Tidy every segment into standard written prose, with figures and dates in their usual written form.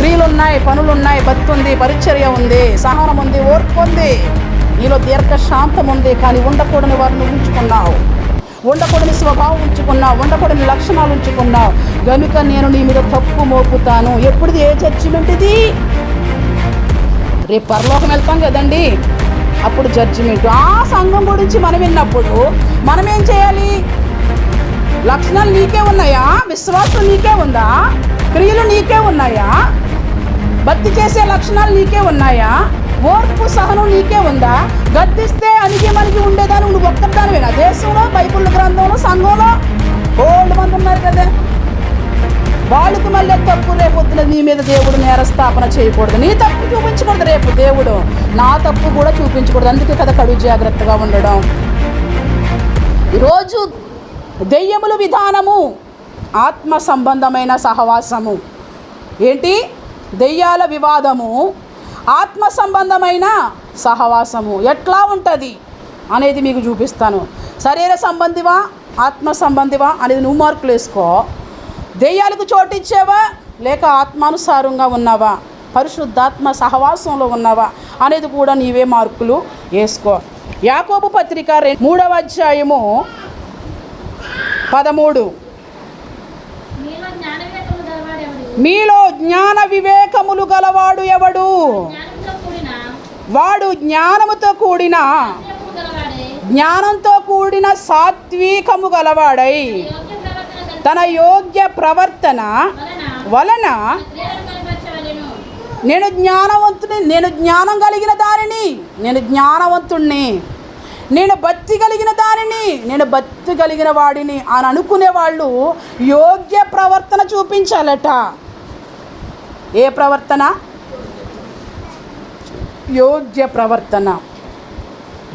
క్రియలు ఉన్నాయి, పనులు ఉన్నాయి, భక్తి ఉంది, పరిచర్య ఉంది, సహనం ఉంది, ఓర్పు ఉంది, నీలో దీర్ఘశాంతం ఉంది. కానీ ఉండకూడని వారిని ఉంచుకున్నావు, ఉండకూడని స్వభావం ఉంచుకున్నావు, ఉండకూడని లక్షణాలు ఉంచుకున్నావు. గనుక నేను నీ మీద తప్పు మోపుతాను. ఎప్పుడుది? ఏ జడ్జిమెంట్ ఇది? రేపు పరలోకం వెళ్తాం కదండి, అప్పుడు జడ్జిమెంట్. ఆ సంఘం గురించి మనం విన్నప్పుడు మనం ఏం చేయాలి? లక్షణాలు నీకే ఉన్నాయా? విశ్వాసం నీకే ఉందా? క్రియలు నీకే ఉన్నాయా? భక్తి చేసే లక్షణాలు నీకే ఉన్నాయా? ఓర్పు సహనం నీకే ఉందా? గద్దిస్తే అణిగి మనకి ఉండేదాన్ని నువ్వు ఒక్కదానివేనా? దేశంలో, బైబిల్ గ్రంథంలో, సంఘంలో ఓల్డ్ మంది ఉన్నారు కదా, వాళ్ళకి మళ్ళీ తప్పు రేపొద్దున నీ మీద దేవుడు నేరస్థాపన చేయకూడదు, నీ తప్పు చూపించకూడదు. రేపు దేవుడు నా తప్పు కూడా చూపించకూడదు. అందుకే కదా కడు జాగ్రత్తగా ఉండడం. ఈరోజు దెయ్యముల విధానము, ఆత్మ సంబంధమైన సహవాసము. ఏంటి? దెయ్యాల వివాదము, ఆత్మ సంబంధమైన సహవాసము ఎట్లా ఉంటుంది అనేది మీకు చూపిస్తాను. శరీర సంబంధివా, ఆత్మ సంబంధివా అనేది నువ్వు మార్కులు వేసుకో. దెయ్యాలకు చోటిచ్చావా, లేక ఆత్మానుసారంగా ఉన్నావా, పరిశుద్ధాత్మ సహవాసంలో ఉన్నావా అనేది కూడా నీవే మార్కులు వేసుకో. యాకోబు పత్రిక 3వ అధ్యాయము 13. మీలో జ్ఞాన వివేకములు గలవాడు ఎవడు? వాడు జ్ఞానముతో కూడిన, జ్ఞానంతో కూడిన సాత్వికము గలవాడై తన యోగ్య ప్రవర్తన వలన నేను జ్ఞానవంతుని, నేను జ్ఞానం కలిగిన దానిని, నేను జ్ఞానవంతుణ్ణి, నేను భక్తి కలిగిన దానిని, నేను భక్తి కలిగిన వాడిని అని అనుకునే వాళ్ళు యోగ్య ప్రవర్తన చూపించాలట. ఏ ప్రవర్తన? యోగ్య ప్రవర్తన.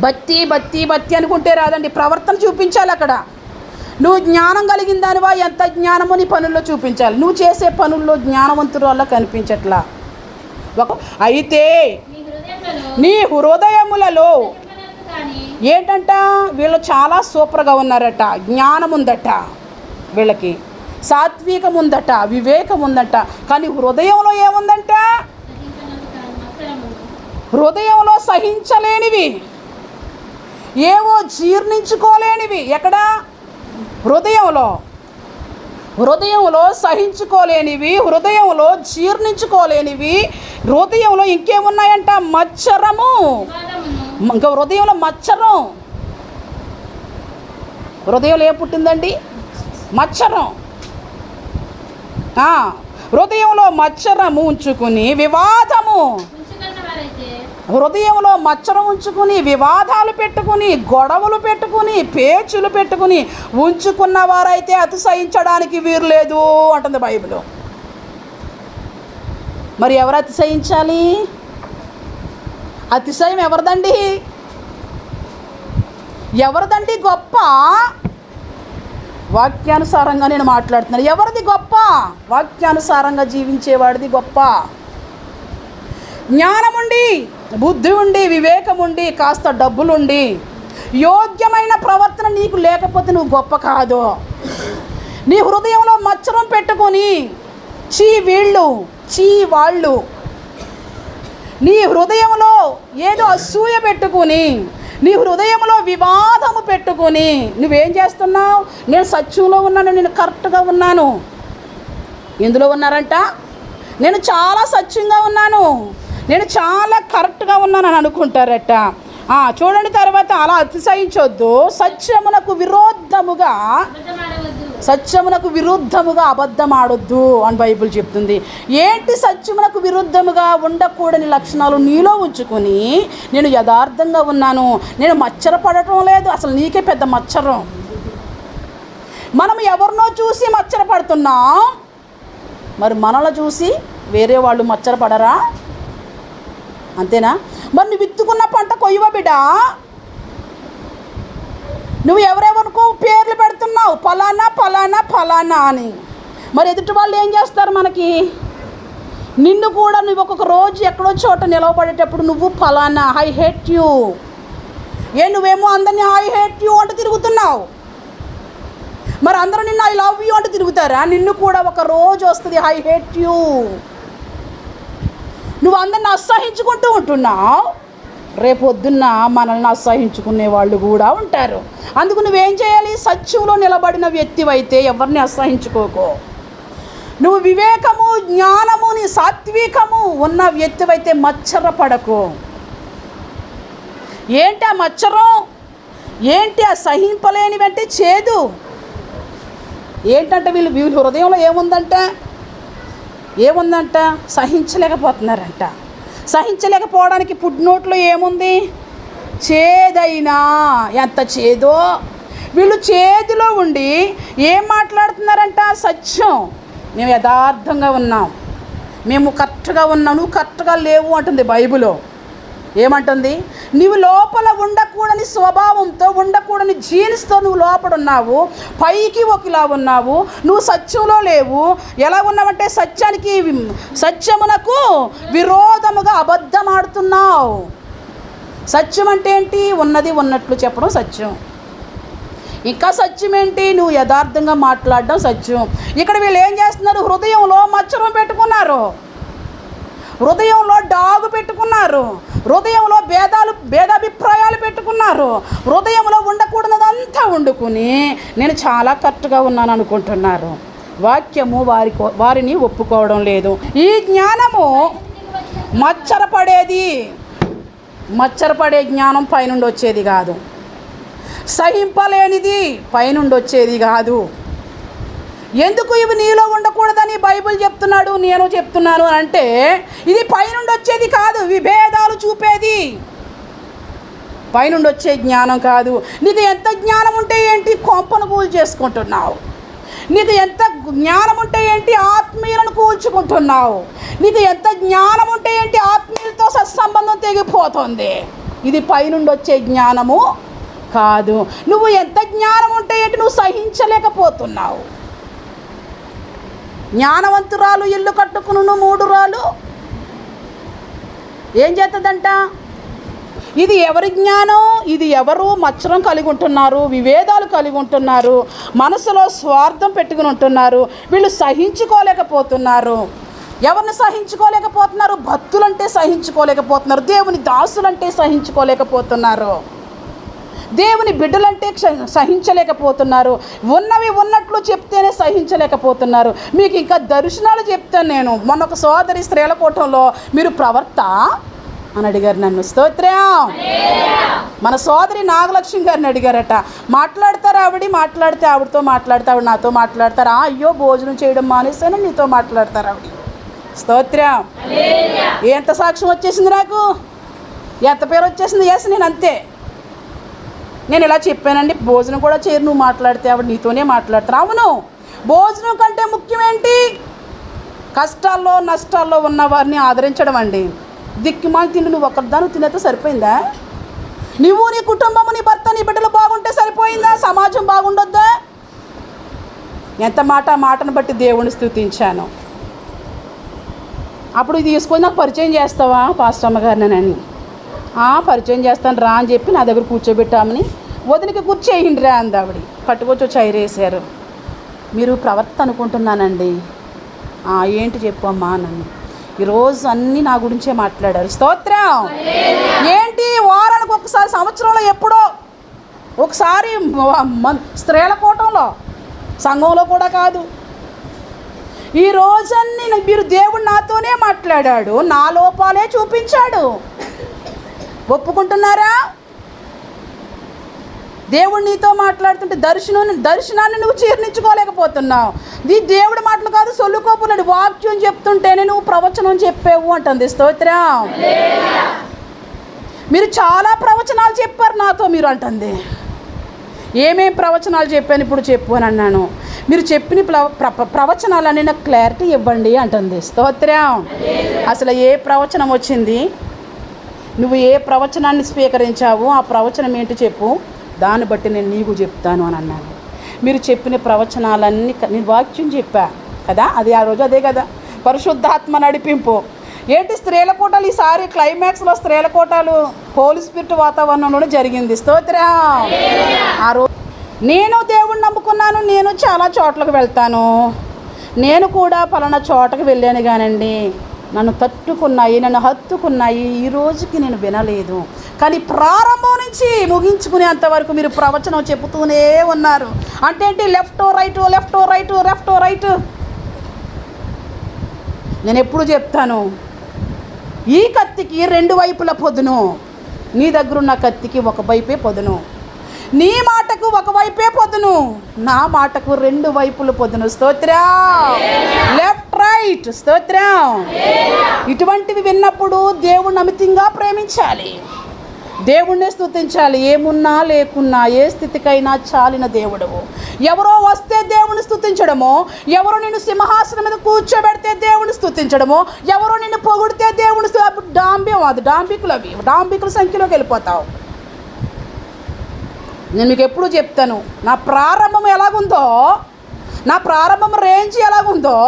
భక్తి భక్తి భక్తి అనుకుంటే రాదండి, ప్రవర్తన చూపించాలి. అక్కడ నువ్వు జ్ఞానం కలిగిన దానివా, ఎంత జ్ఞానమో నీ పనుల్లో చూపించాలి. నువ్వు చేసే పనుల్లో జ్ఞానవంతుల వల్ల కనిపించట్లా. అయితే నీ హృదయములలో ఏంటంట, వీళ్ళు చాలా సూపర్గా ఉన్నారట, జ్ఞానం ఉందట, వీళ్ళకి సాత్వికం ఉందట, వివేకం ఉందట. కానీ హృదయంలో ఏముందంట? హృదయంలో సహించలేనివి, ఏవో జీర్ణించుకోలేనివి. ఎక్కడ? హృదయంలో సహించుకోలేనివి, హృదయంలో జీర్ణించుకోలేనివి. హృదయంలో ఇంకేమున్నాయంట? మత్సరము. ఇంకా హృదయంలో మత్సరం. హృదయంలో ఏం పుట్టిందండి? మత్సరం. హృదయంలో మత్సరము ఉంచుకుని వివాదము, హృదయంలో మచ్చరం ఉంచుకుని వివాదాలు పెట్టుకుని గొడవలు పెట్టుకుని పేచులు పెట్టుకుని ఉంచుకున్న వారైతే అతిశయించడానికి వీరు లేదు అంటుంది బైబిల్. మరి ఎవరు అతిశయించాలి? అతిశయం ఎవరిదండి? ఎవరిదండి గొప్ప? వాక్యానుసారంగా నేను మాట్లాడుతున్నాను. ఎవరిది గొప్ప? వాక్యానుసారంగా జీవించేవాడిది గొప్ప. జ్ఞానముండి, బుద్ధి ఉండి, వివేకం ఉండి, కాస్త డబ్బులుండి, యోగ్యమైన ప్రవర్తన నీకు లేకపోతే నువ్వు గొప్ప కాదు. నీ హృదయంలో మచ్చరం పెట్టుకొని చీ వీళ్ళు, చీ వాళ్ళు, నీ హృదయంలో ఏదో అసూయ పెట్టుకుని, నీ హృదయంలో వివాదము పెట్టుకొని నువ్వేం చేస్తున్నావు? నేను సత్యంలో ఉన్నాను, నేను కరెక్ట్గా ఉన్నాను. ఎందులో ఉన్నారంట? నేను చాలా సత్యంగా ఉన్నాను, నేను చాలా కరెక్ట్గా ఉన్నాను అని అనుకుంటారట. చూడండి తర్వాత, అలా అతిశయించొద్దు. సత్యమునకు విరుద్ధముగా అబద్ధం ఆడొద్దు అని బైబిల్ చెప్తుంది. ఏంటి సత్యమునకు విరుద్ధముగా? ఉండకూడని లక్షణాలు నీలో ఉంచుకొని నేను యథార్థంగా ఉన్నాను, నేను మచ్చరపడటం లేదు. అసలు నీకే పెద్ద మచ్చరం. మనం ఎవరినో చూసి మచ్చరపడుతున్నాం, మరి మనల్ని చూసి వేరే వాళ్ళు మచ్చరపడరా? అంతేనా? మరి నువ్వు విత్తుకున్న పంట కొయ్యవ బిడ్డ. నువ్వు ఎవరెవరికో పేర్లు పెడుతున్నావు, ఫలానా ఫలానా ఫలానా అని. మరి ఎదుటి వాళ్ళు ఏం చేస్తారు మనకి? నిన్ను కూడా నువ్వు ఒక్కొక్క రోజు ఎక్కడో చోట నిలవబడేటప్పుడు నువ్వు ఫలానా, ఐ హేట్ యూ. నువ్వేమో అందరినీ ఐ హేట్ యూ అంటూ తిరుగుతున్నావు. మరి అందరూ నిన్ను ఐ లవ్ యూ అంటూ తిరుగుతారా? నిన్ను కూడా ఒక రోజు వస్తుంది ఐ హేట్ యూ. నువ్వు అందరిని అసహించుకుంటూ ఉంటున్నావు, రేపొద్దున్న మనల్ని అసహించుకునే వాళ్ళు కూడా ఉంటారు. అందుకు నువ్వేం చేయాలి? సత్యంలో నిలబడిన వ్యక్తివైతే ఎవరిని అసహించుకోకు. నువ్వు వివేకము, జ్ఞానము, నీ సాత్వికము ఉన్న వ్యక్తివైతే మచ్చరపడకు. ఏంటి ఆ మచ్చరం? ఏంటి ఆ సహింపలేనివంటే చేదు. ఏంటంటే వీళ్ళు హృదయంలో ఏముందంట? సహించలేకపోతున్నారంట. సహించలేకపోవడానికి పుట్టినోట్లో ఏముంది? చేదైనా. ఎంత చేదో! వీళ్ళు చేదులో ఉండి ఏం మాట్లాడుతున్నారంట? సత్యం, మేము యథార్థంగా ఉన్నాం, మేము కరెక్ట్గా ఉన్నాం, నువ్వు కరెక్ట్గా లేవు అంటుంది బైబిల్లో. ఏమంటుంది? నీవు లోపల ఉండకూడని స్వభావంతో, ఉండకూడని జీన్స్తో నువ్వు లోపల ఉన్నావు, పైకి ఒకలా ఉన్నావు, నువ్వు సత్యంలో లేవు. ఎలా ఉన్నావంటే సత్యమునకు విరోధముగా అబద్ధం ఆడుతున్నావు. సత్యం అంటే ఏంటి? ఉన్నది ఉన్నట్లు చెప్పడం సత్యం. ఇంకా సత్యం ఏంటి? నువ్వు యథార్థంగా మాట్లాడడం సత్యం. ఇక్కడ వీళ్ళు ఏం చేస్తున్నారు? హృదయంలో మచ్చరం పెట్టుకున్నారు, హృదయంలో డాగు పెట్టుకున్నారు, హృదయంలో భేదాభిప్రాయాలు పెట్టుకున్నారు, హృదయంలో ఉండకూడదంతా వండుకుని నేను చాలా కరెక్ట్గా ఉన్నాను అనుకుంటున్నారు. వాక్యము వారిని ఒప్పుకోవడం లేదు. ఈ జ్ఞానము మచ్చరపడే జ్ఞానం పైనుండి వచ్చేది కాదు, సహింపలేనిది పైనుండి వచ్చేది కాదు. ఎందుకు ఇవి నీలో ఉండకూడదని బైబిల్ చెప్తున్నాడు, నేను చెప్తున్నాను అంటే ఇది పైనుండి వచ్చేది కాదు, విభేదాలు చూపేది. పైనుండి వచ్చే జ్ఞానం కాదు. నీకు ఎంత జ్ఞానం ఉంటే ఏంటి? కొంపను కూల్ చేసుకుంటున్నావు. నీకు ఎంత జ్ఞానం ఉంటే ఏంటి? ఆత్మీయులను కూల్చుకుంటున్నావు. నీకు ఎంత జ్ఞానం ఉంటే ఏంటి? ఆత్మీయులతో సత్సంబంధం తెగిపోతుంది. ఇది పైనుండి వచ్చే జ్ఞానము కాదు. నువ్వు ఎంత జ్ఞానం ఉంటే ఏంటి? నువ్వు సహించలేకపోతున్నావు. జ్ఞానవంతురాలు ఇల్లు కట్టుకును 3 రాళ్ళు ఏం చేస్తుందంట? ఇది ఎవరి జ్ఞానం? ఇది ఎవరు మచ్చరం కలిగి ఉంటున్నారు, విభేదాలు కలిగి ఉంటున్నారు, మనసులో స్వార్థం పెట్టుకుని ఉంటున్నారు. వీళ్ళు సహించుకోలేకపోతున్నారు. ఎవరిని సహించుకోలేకపోతున్నారు? భక్తులంటే సహించుకోలేకపోతున్నారు, దేవుని దాసులంటే సహించుకోలేకపోతున్నారు, దేవుని బిడ్డలంటే సహించలేకపోతున్నారు, ఉన్నవి ఉన్నట్లు చెప్తేనే సహించలేకపోతున్నారు. మీకు ఇంకా దర్శనాలు చెప్తాను నేను. మొన్న ఒక సోదరి స్త్రీల కూటంలో మీరు ప్రవర్త అని అడిగారు నన్ను. స్తోత్రం. మన సోదరి నాగలక్ష్మి గారిని అడిగారట. మాట్లాడితే ఆవిడతో మాట్లాడితే ఆవిడ నాతో మాట్లాడతారా? అయ్యో భోజనం చేయడం మానేసాను, నీతో మాట్లాడతారు ఆవిడ. స్తోత్రం. ఎంత సాక్ష్యం వచ్చేసింది నాకు, ఎంత పేరు వచ్చేసింది. ఎస్, నేను అంతే. నేను ఇలా చెప్పానండి, భోజనం కూడా చేయరు, నువ్వు మాట్లాడితే ఆవిడ నీతోనే మాట్లాడతారు. అవును, భోజనం కంటే ముఖ్యమేంటి? కష్టాల్లో నష్టాల్లో ఉన్న వారిని ఆదరించడం అండి. దిక్కుమాలి తిండి నువ్వు ఒక్కదాను తినేస్తే సరిపోయిందా? నువ్వు, నీ కుటుంబము, నీ భర్త, నీ బిడ్డలు బాగుంటే సరిపోయిందా? సమాజం బాగుండొద్దా? ఎంత మాటను బట్టి దేవుని స్తుతించాను. అప్పుడు ఇది తీసుకొని నాకు పరిచయం చేస్తావా పాస్టర్ అమ్మగారిని అని. పరిచయం చేస్తాను రా అని చెప్పి నా దగ్గర కూర్చోబెట్టామని, వదిలికి కూర్చేయండి రా అంది ఆవిడ. పట్టుకొచ్చి చైర్ వేసారు. మీరు ప్రవర్తన అనుకుంటున్నానండి. ఏంటి చెప్పమ్మా నన్ను. ఈరోజు అన్నీ నా గురించే మాట్లాడారు. స్తోత్రం. ఏంటి? వారానికి ఒకసారి, సంవత్సరంలో ఎప్పుడో ఒకసారి స్త్రీల కూటంలో, సంఘంలో కూడా కాదు. ఈ రోజన్నీ మీరు దేవుడు నాతోనే మాట్లాడాడు, నా లోపాలే చూపించాడు. ఒప్పుకుంటున్నారా? దేవుడు నీతో మాట్లాడుతుంటే దర్శనాన్ని నువ్వు జీర్ణించుకోలేకపోతున్నావు. ఇది దేవుడి మాటలు కాదు, సొల్లుకోపులాడు వాక్యం చెప్తుంటేనే నువ్వు ప్రవచనం చెప్పావు అంటుంది. స్తోత్రం. మీరు చాలా ప్రవచనాలు చెప్పారు నాతో మీరు అంటుంది. ఏమేం ప్రవచనాలు చెప్పాను ఇప్పుడు చెప్పు అని అన్నాను. మీరు చెప్పిన ప్రవచనాలన్నీ నాకు క్లారిటీ ఇవ్వండి అంటుంది. స్తోత్రం. అసలు ఏ ప్రవచనం వచ్చింది, నువ్వు ఏ ప్రవచనాన్ని స్వీకరించావు, ఆ ప్రవచనం ఏంటి చెప్పు, దాన్ని బట్టి నేను నీకు చెప్తాను అని అన్నాను. మీరు చెప్పిన ప్రవచనాలన్నీ నేను వాక్యం చెప్పా కదా, అది ఆ రోజు అదే కదా, పరిశుద్ధాత్మ నడిపింపు. ఏంటి స్త్రీల కోటాలు, ఈసారి క్లైమాక్స్లో స్త్రీల కోటాలు హోలీ స్పిరిట్ వాతావరణంలోనే జరిగింది. స్తోత్రం. ఆ రోజు నేను దేవుణ్ణి నమ్ముకున్నాను, నేను చాలా చోట్లకు వెళ్తాను, నేను కూడా పలానా చోటకు వెళ్ళాను కానండి నన్ను తట్టుకున్నాయి, నన్ను హత్తుకున్నాయి. ఈ రోజుకి నేను వినలేదు. కానీ ప్రారంభం నుంచి ముగించుకునేంత వరకు మీరు ప్రవచనం చెబుతూనే ఉన్నారు. అంటే ఏంటి? Left right, left right, left right. నేను ఎప్పుడు చెప్తాను, ఈ కత్తికి 2 వైపుల పొదును. నీ దగ్గరున్న కత్తికి ఒక వైపే పొదును. నీ మాటకు ఒక వైపే పొదును, నా మాటకు 2 వైపులు పొదును. స్తోత్రం. Left right. స్తోత్రం. ఇటువంటివి విన్నప్పుడు దేవుణ్ణి అమితంగా ప్రేమించాలి, దేవుణ్ణే స్తుతించాలి. ఏమున్నా లేకున్నా ఏ స్థితికైనా చాలిన దేవుడవు. ఎవరో వస్తే దేవుని స్తుతించడమో, ఎవరో నిన్ను సింహాసనం మీద కూర్చోబెడితే దేవుని స్తుతించడమో, ఎవరో నిన్ను పొగిడితే దేవుని డాంబికం. అది డాంబికులు. అవి డాంబికుల సంఖ్యలోకి వెళ్ళిపోతావు. నేను మీకు ఎప్పుడు చెప్తాను, నా ప్రారంభం ఎలాగుందో, నా ప్రారంభం రేంజ్ ఎలాగుందో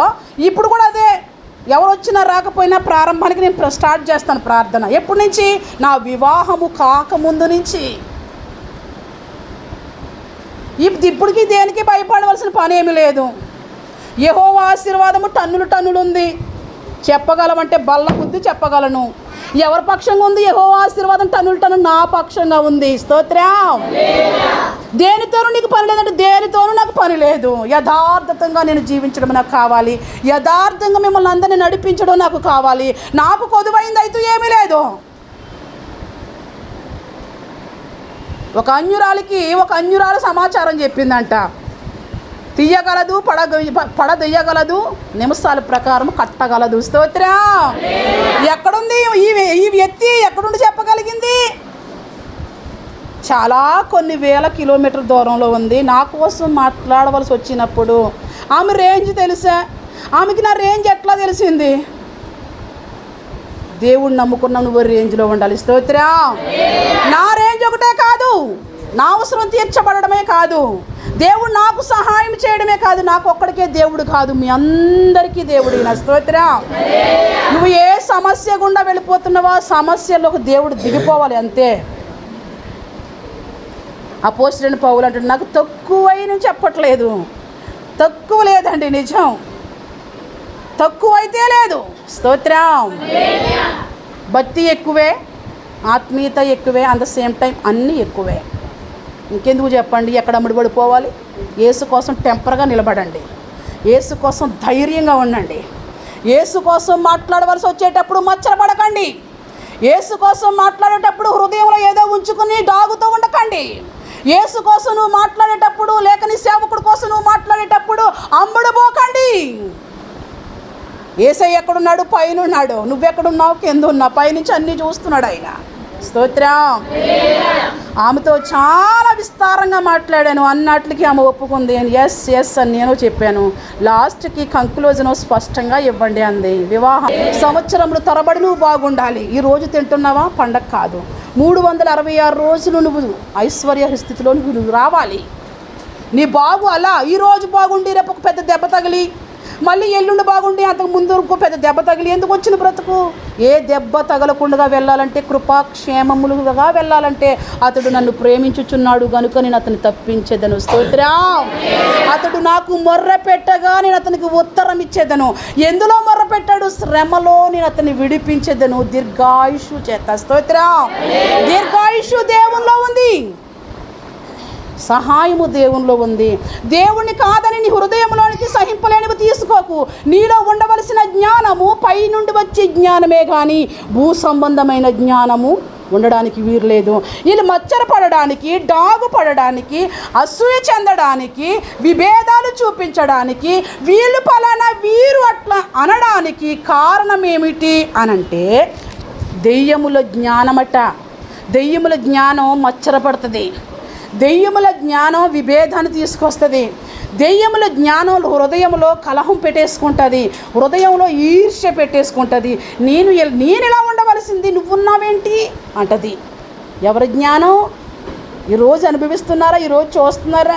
ఇప్పుడు కూడా అదే. ఎవరు వచ్చినా రాకపోయినా ప్రారంభానికి నేను స్టార్ట్ చేస్తాను ప్రార్థన. ఎప్పటి నుంచి? నా వివాహము కాకముందు నుంచి. ఇప్పటికీ దేనికి భయపడవలసిన పని ఏమీ లేదు. యెహోవా ఆశీర్వాదము టన్నులు ఉంది. చెప్పగలమంటే బల్ల బుద్ధి చెప్పగలను. ఎవరి పక్షంగా ఉంది? యెహోవా ఆశీర్వాదం టన్నులు నా పక్షంగా ఉంది. స్తోత్రం. దేనితోనూ నీకు పని లేదంటే దేనితోనూ నాకు పని లేదు. యథార్థంగా నేను జీవించడం నాకు కావాలి. యథార్థంగా మిమ్మల్ని అందరినీ నడిపించడం నాకు కావాలి. నాకు కొదువైంది అయితే ఏమీ లేదు. ఒక అన్యురాలు సమాచారం చెప్పిందంట. తీయగలదు, పడదెయ్యగలదు, నిమిషాల ప్రకారం కట్టగలదు. స్తోత్రం. ఎక్కడుంది ఈ వ్యక్తి? ఎక్కడుండి చెప్పగలిగింది? చాలా కొన్ని వేల కిలోమీటర్ దూరంలో ఉంది. నా కోసం మాట్లాడవలసి వచ్చినప్పుడు ఆమె రేంజ్ తెలుసా? ఆమెకి నా రేంజ్ ఎట్లా తెలిసింది? దేవుణ్ణి నమ్ముకున్న నువ్వు రేంజ్లో ఉండాలి. స్తోత్రం. నా రేంజ్ ఒకటే కాదు, నా అవసరం తీర్చబడమే కాదు, దేవుడు నాకు సహాయం చేయడమే కాదు, నాకు ఒక్కడికే దేవుడు కాదు, మీ అందరికీ దేవుడు. నా స్తోత్రం. నువ్వు ఏ సమస్య గుండా వెళ్ళిపోతున్నావో ఆ సమస్యలోకి దేవుడు దిగిపోవాలి అంతే. అపోస్తలుడైన పౌలు అంటాడు, నాకు తక్కువైన చెప్పట్లేదు. తక్కువ లేదండి, నిజం. తక్కువైతే లేదు. స్తోత్రం. భక్తి ఎక్కువే, ఆత్మీయత ఎక్కువే, అట్ ద సేమ్ టైం అన్నీ ఎక్కువే. ఇంకెందుకు చెప్పండి? ఎక్కడ ముడిపడిపోవాలి? యేసు కోసం టెంపర్గా నిలబడండి, యేసు కోసం ధైర్యంగా ఉండండి, యేసు కోసం మాట్లాడవలసి వచ్చేటప్పుడు మచ్చరపడకండి, యేసు కోసం మాట్లాడేటప్పుడు హృదయంలో ఏదో ఉంచుకుని డాగుతూ ఉండకండి. యేసు కోసం నువ్వు మాట్లాడేటప్పుడు, లేక నీ సేవకుడి కోసం నువ్వు మాట్లాడేటప్పుడు అమ్ముడుపోకండి. యేసయ్య ఎక్కడున్నాడు? పైన ఉన్నాడు. నువ్వెక్కడున్నావు? కింద ఉన్నావు. పైనుంచి అన్నీ చూస్తున్నాడు ఆయన. స్తోత్రం. ఆమెతో చాలా విస్తారంగా మాట్లాడాను. అన్నట్లకి ఆమె ఒప్పుకుంది. ఎస్ అని నేను చెప్పాను. లాస్ట్కి కంక్లూజన్ స్పష్టంగా ఇవ్వండి అంది. వివాహం సంవత్సరములు తరబడి నువ్వు బాగుండాలి. ఈ రోజు తింటున్నావా? పండగ కాదు. 366 రోజులు నువ్వు ఐశ్వర్య స్థితిలో నువ్వు రావాలి. నీ బాగు అలా ఈరోజు బాగుండి రేపు ఒక పెద్ద దెబ్బ తగిలి, మళ్ళీ ఎల్లుండి బాగుండి అంతకు ముందు ఇంకో పెద్ద దెబ్బ తగిలి ఎందుకు వచ్చిన బ్రతుకు? ఏ దెబ్బ తగలకుండా వెళ్ళాలంటే, కృపాక్షేమములుగా వెళ్ళాలంటే అతడు నన్ను ప్రేమించుచున్నాడు గనుక నేను అతన్ని తప్పించేదను. స్తోత్రం. అతడు నాకు మొర్ర పెట్టగా నేను అతనికి ఉత్తరం ఇచ్చేదను. ఎందులో మొర్ర పెట్టాడు? శ్రమలో నేను అతన్ని విడిపించేదను దీర్ఘాయుషు చేత. స్తోత్రం. దీర్ఘాయుషు దేవుల్లో ఉంది, సహాయము దేవునిలో ఉంది. దేవుణ్ణి కాదని నీ హృదయంలోనికి సహింపలేనివి తీసుకోకు. నీలో ఉండవలసిన జ్ఞానము పై నుండి వచ్చే జ్ఞానమే కానీ భూ సంబంధమైన జ్ఞానము ఉండడానికి వీరు లేదు. వీళ్ళు మచ్చరపడడానికి, డాగు పడడానికి, అసూయ చెందడానికి, విభేదాలు చూపించడానికి, వీళ్ళు పలానా వీరు అట్లా అనడానికి కారణం ఏమిటి అనంటే దెయ్యముల జ్ఞానమట. దెయ్యముల జ్ఞానం మచ్చరపడుతుంది. దెయ్యముల జ్ఞానం విభేదాన్ని తీసుకొస్తుంది. దెయ్యముల జ్ఞానం హృదయంలో కలహం పెట్టేసుకుంటుంది, హృదయంలో ఈర్ష్య పెట్టేసుకుంటుంది. నేను ఇలా ఉండవలసింది, నువ్వున్నావేంటి అంటది. ఎవరి జ్ఞానం? ఈరోజు అనుభవిస్తున్నారా? ఈరోజు చూస్తున్నారా?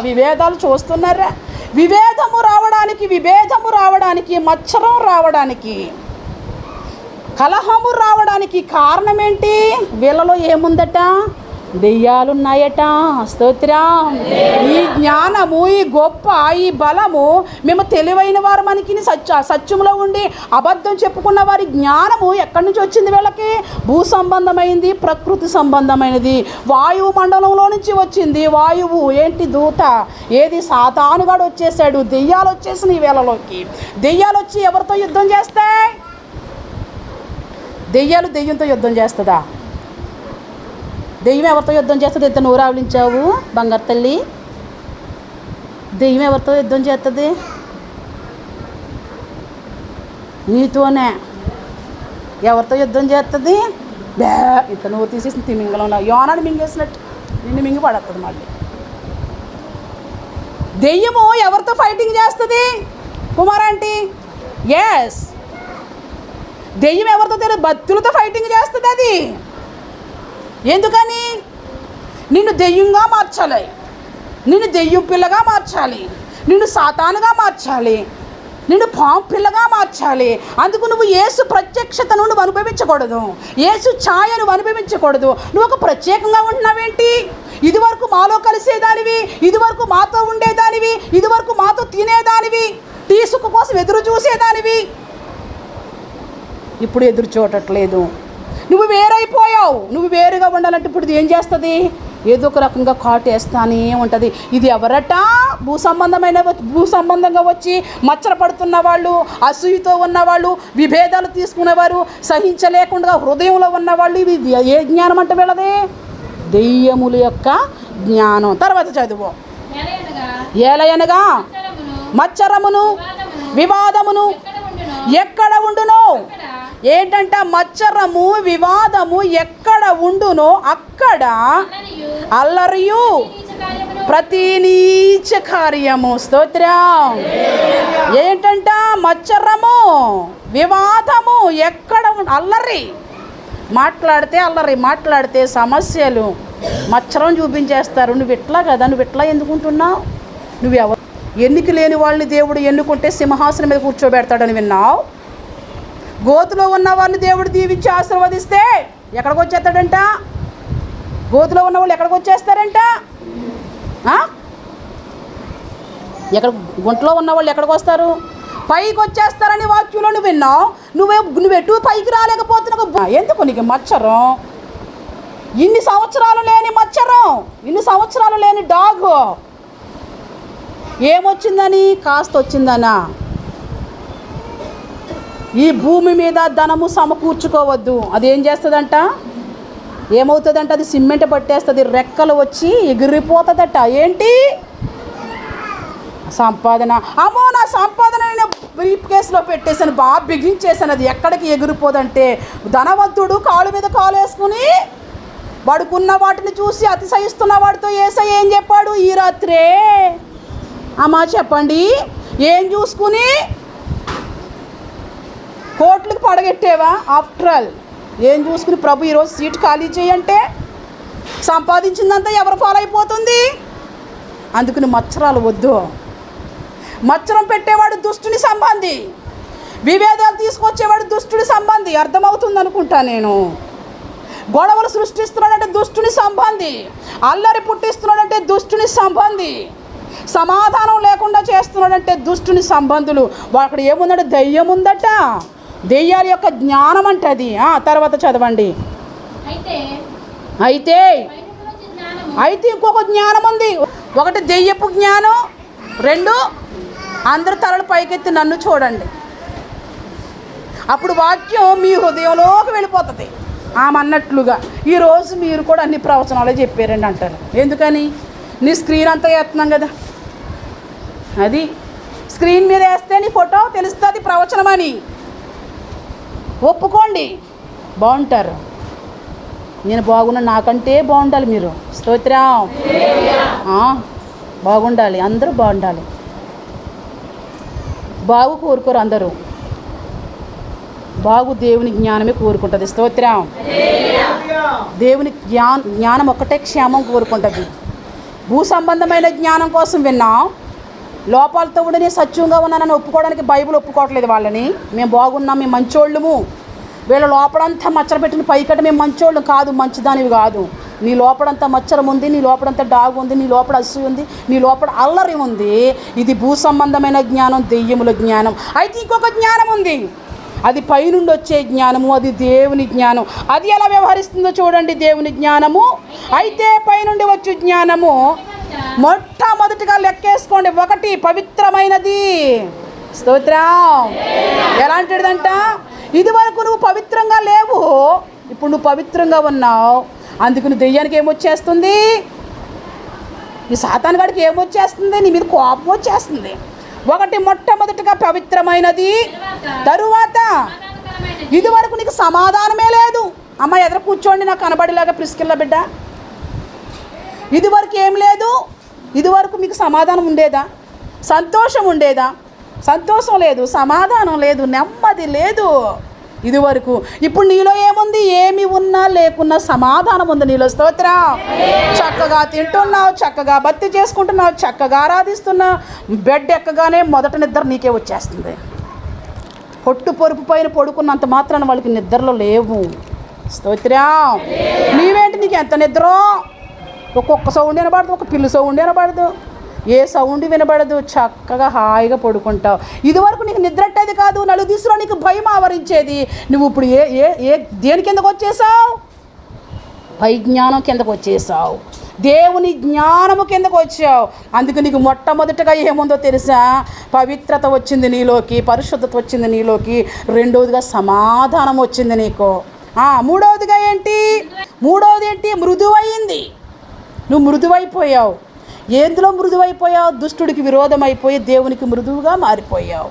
విభేదాలు చూస్తున్నారా? విభేదము రావడానికి, మచ్చరం రావడానికి, కలహము రావడానికి కారణం ఏంటి? వీళ్ళలో ఏముందట? దెయ్యాలున్నాయట. స్తోత్రం. ఈ జ్ఞానము, ఈ గొప్ప, ఈ బలము మేము తెలివైన వారు మనకి సత్యంలో ఉండి అబద్ధం చెప్పుకున్న వారి జ్ఞానము ఎక్కడి నుంచి వచ్చింది? వీళ్ళకి భూ సంబంధమైంది, ప్రకృతి సంబంధమైనది, వాయువు మండలంలో నుంచి వచ్చింది. వాయువు ఏంటి? దూత. ఏది? సాతానుగాడు వచ్చేసాడు. దెయ్యాలు వచ్చేసినాయి వీళ్ళలోకి. దెయ్యాలు వచ్చి ఎవరితో యుద్ధం చేస్తాయి? దెయ్యాలు దెయ్యంతో యుద్ధం చేస్తుందా? దెయ్యం ఎవరితో యుద్ధం చేస్తుంది? ఎంత నోరు ఆవలించావు బంగారు తల్లి. దెయ్యం ఎవరితో యుద్ధం చేస్తుంది? నీతోనే. ఎవరితో యుద్ధం చేస్తుంది? బే ఇంత నోరు తీసేసి తిమింగలంలో యోనాన్ని మింగేసినట్టు నిన్ను మింగి పడుతుంది మళ్ళీ. దెయ్యము ఎవరితో ఫైటింగ్ చేస్తుంది కుమారాంటీ? ఎస్, దెయ్యం ఎవరితో తెలియదు, భక్తులతో ఫైటింగ్ చేస్తుంది. అది ఎందుకని? నిన్ను దెయ్యంగా మార్చాలి, నిన్ను దెయ్యం పిల్లగా మార్చాలి, నిన్ను సాతానుగా మార్చాలి, నిన్ను పాము పిల్లగా మార్చాలి. అందుకు నువ్వు యేసు ప్రత్యక్షతను నువ్వు అనుభవించకూడదు, యేసు ఛాయను అనుభవించకూడదు. నువ్వు ఒక ప్రత్యేకంగా ఉంటున్నావేంటి? ఇదివరకు మాలో కలిసేదానివి, ఇదివరకు మాతో ఉండేదానివి, ఇదివరకు మాతో తినేదానివి, టీసుకు కోసం ఎదురు చూసేదానివి, ఇప్పుడు ఎదురు చూడట్లేదు. నువ్వు వేరైపోయావు. నువ్వు వేరుగా ఉండాలంటే ఇప్పుడు ఏం చేస్తుంది? ఏదో ఒక రకంగా కాటేస్తానే ఉంటుంది. ఇది ఎవరట? భూ సంబంధంగా వచ్చి మచ్చర పడుతున్న వాళ్ళు, అసూయతో ఉన్నవాళ్ళు, విభేదాలు తీసుకునేవారు, సహించలేకుండా హృదయంలో ఉన్నవాళ్ళు. ఇది ఏ జ్ఞానం అంటే వీళ్ళది? దెయ్యముల యొక్క జ్ఞానం. తర్వాత చదువు. ఏలయనగా మచ్చరమును వివాదమును ఎక్కడ ఉండునో. ఏంటంట? మచ్చరము వివాదము ఎక్కడ ఉండునో అక్కడ అల్లరియు ప్రతి నీచ కార్యము. స్తోత్రం. ఏంటంట? మచ్చరము వివాదము ఎక్కడ అల్లరి. మాట్లాడితే అల్లరి, మాట్లాడితే సమస్యలు, మచ్చరం చూపించేస్తారు. నువ్వు ఇట్లా కదా, నువ్వు ఇట్లా ఎందుకుంటున్నావు? నువ్వెవరు? ఎన్నిక లేని వాళ్ళని దేవుడు ఎన్నుకుంటే సింహాసనం మీద కూర్చోబెడతాడని విన్నావు. గోతులో ఉన్న వాళ్ళని దేవుడు దీవించి ఆశీర్వదిస్తే ఎక్కడికి వచ్చేస్తాడంట? గోతులో ఉన్న వాళ్ళు ఎక్కడికి వచ్చేస్తారంట? గుంటలో ఉన్న వాళ్ళు ఎక్కడికి వస్తారు? పైకి వచ్చేస్తారని వాక్యంలో నువ్వు విన్నావు. నువ్వెటు పైకి రాలేకపోతున్నావు. ఎందుకు నీకు మచ్చరం? ఇన్ని సంవత్సరాలు లేని మచ్చరం, ఇన్ని సంవత్సరాలు లేని డాగు ఏమొచ్చిందని? కాస్త వచ్చిందనా? ఈ భూమి మీద ధనము సమకూర్చుకోవద్దు. అది ఏం చేస్తుందంట? ఏమవుతుందంట? అది సిమెంట్ పట్టేస్తుంది, రెక్కలు వచ్చి ఎగిరిపోతుందట. ఏంటి? సంపాదన. అమ్మో, నా సంపాదన నేను బ్రీఫ్ కేసులో పెట్టేశాను, బాగా బిగించేశాను. అది ఎక్కడికి ఎగిరిపోదంటే, ధనవంతుడు కాలు మీద కాలు వేసుకుని వాడుకున్న వాటిని చూసి అతిశయిస్తున్న వాడితో యేసయ్య ఏం చెప్పాడు? ఈ రాత్రే అమ్మా చెప్పండి, ఏం చూసుకుని కోట్లకు పడగెట్టేవా? ఆఫ్టర్ ఆల్ ఏం చూసుకుని ప్రభు ఈరోజు సీట్ ఖాళీ చేయంటే సంపాదించిందంతా ఎవరు ఫాలో అయిపోతుంది? అందుకని మచ్చరాలు వద్దు. మచ్చరం పెట్టేవాడు దుష్టుని సంబంధి, విభేదాలు తీసుకొచ్చేవాడు దుష్టుని సంబంధి. అర్థమవుతుంది అనుకుంటా నేను. గొడవలు సృష్టిస్తున్నాడంటే దుష్టుని సంబంధి, అల్లరి పుట్టిస్తున్నాడంటే దుష్టుని సంబంధి, సమాధానం లేకుండా చేస్తున్నాడంటే దుష్టుని సంబంధులు. అక్కడ ఏముందంటే దెయ్యం ఉందట. దెయ్యాల యొక్క జ్ఞానం అంటే అది. తర్వాత చదవండి. అయితే ఇంకొక జ్ఞానం ఉంది. ఒకటి దెయ్యపు జ్ఞానం, రెండు అందరి తలలు పైకెత్తి నన్ను చూడండి. అప్పుడు వాక్యం మీ హృదయంలోకి వెళ్ళిపోతుంది. ఆమె అన్నట్లుగా ఈరోజు మీరు కూడా అన్ని ప్రవచనాలు చెప్పారండి అంటారు. ఎందుకని? నీ స్క్రీన్ అంతా వేస్తున్నాం కదా, అది స్క్రీన్ మీద వేస్తే నీ ఫోటో తెలుస్తుంది ప్రవచనం అని. ఒప్పుకోండి, బాగుంటారు. నేను బాగున్నా, నాకంటే బాగుండాలి మీరు. స్తోత్రం. బాగుండాలి, అందరూ బాగుండాలి. బాగు కోరుకోరు అందరూ, బాగు దేవుని జ్ఞానమే కోరుకుంటుంది. స్తోత్రం. దేవుని జ్ఞానం ఒక్కటే క్షేమం కోరుకుంటుంది. భూ సంబంధమైన జ్ఞానం కోసం విన్నాం. లోపాలతో ఉండి నేను సత్యంగా ఉన్నానని ఒప్పుకోవడానికి బైబిల్ ఒప్పుకోవట్లేదు వాళ్ళని. మేము బాగున్నాం, మేము మంచోళ్ళము. వీళ్ళ లోపలంతా మచ్చర పెట్టిన పైకట మేము మంచోళ్ళం కాదు, మంచిదానివి కాదు. నీ లోపడంతా మచ్చరం ఉంది, నీ లోపడంతా డాగు ఉంది, నీ లోపల అసూయ ఉంది, నీ లోపల అల్లరి ఉంది. ఇది భూ సంబంధమైన జ్ఞానం, దెయ్యముల జ్ఞానం. అయితే ఇంకొక జ్ఞానం ఉంది, అది పైనుండి వచ్చే జ్ఞానము, అది దేవుని జ్ఞానం. అది ఎలా వ్యవహరిస్తుందో చూడండి. దేవుని జ్ఞానము అయితే పైనుండి వచ్చే జ్ఞానము మొట్టమొదటిగా లెక్కేసుకోండి. 1 పవిత్రమైనది. స్తోత్రం. ఎలాంటిదంట? ఇది వరకు నువ్వు పవిత్రంగా లేవు, ఇప్పుడు నువ్వు పవిత్రంగా ఉన్నావు. అందుకు నువ్వు దెయ్యానికి ఏమొచ్చేస్తుంది? ఈ సాతాను గాడికి ఏమొచ్చేస్తుంది? నీ మీద కోపం వచ్చేస్తుంది. 1 మొట్టమొదటిగా పవిత్రమైనది, తరువాత ఇది వరకు నీకు సమాధానమే లేదు. అమ్మ ఎదురు కూర్చోండి, నాకు కనబడేలాగా ప్రిస్కిల్ల బిడ్డ. ఇది వరకు ఏం లేదు. ఇది వరకు మీకు సమాధానం ఉండేదా? సంతోషం ఉండేదా? సంతోషం లేదు, సమాధానం లేదు, నెమ్మది లేదు ఇది వరకు. ఇప్పుడు నీలో ఏముంది? ఏమి ఉన్నా లేకున్నా సమాధానం ఉంది నీలో. స్తోత్రం. చక్కగా తింటున్నావు, చక్కగా భక్తి చేసుకుంటున్నావు, చక్కగా ఆరాధిస్తున్నావు. బెడ్ ఎక్కగానే మొదట నిద్ర నీకే వచ్చేస్తుంది. పొట్టు పొరుపు పైన పడుకున్నంత మాత్రాన వాళ్ళకి నిద్రలో లేవు. స్తోత్రం. నీవేంటి, నీకు ఎంత నిద్ర? ఒక్కొక్క సౌండ్ వినబడదు, ఒక పిల్లి సౌండ్ వినబడదు, ఏ సౌండ్ వినబడదు. చక్కగా హాయిగా పడుకుంటావు. ఇదివరకు నీకు నిద్రట్టేది కాదు, నలుదిశలో నీకు భయం ఆవరించేది. నువ్వు ఇప్పుడు దేని కిందకు వచ్చేసావు? వైజ్ఞానం కిందకు వచ్చేసావు, దేవుని జ్ఞానము కిందకు వచ్చావు. అందుకు నీకు మొట్టమొదటిగా ఏముందో తెలుసా? పవిత్రత వచ్చింది నీలోకి, పరిశుద్ధత వచ్చింది నీలోకి. రెండవదిగా సమాధానం వచ్చింది నీకు. మూడవదిగా ఏంటి? మృదువైంది. నువ్వు మృదువైపోయావు. ఎందులో మృదువైపోయావు? దుష్టుడికి విరోధమైపోయి దేవునికి మృదువుగా మారిపోయావు.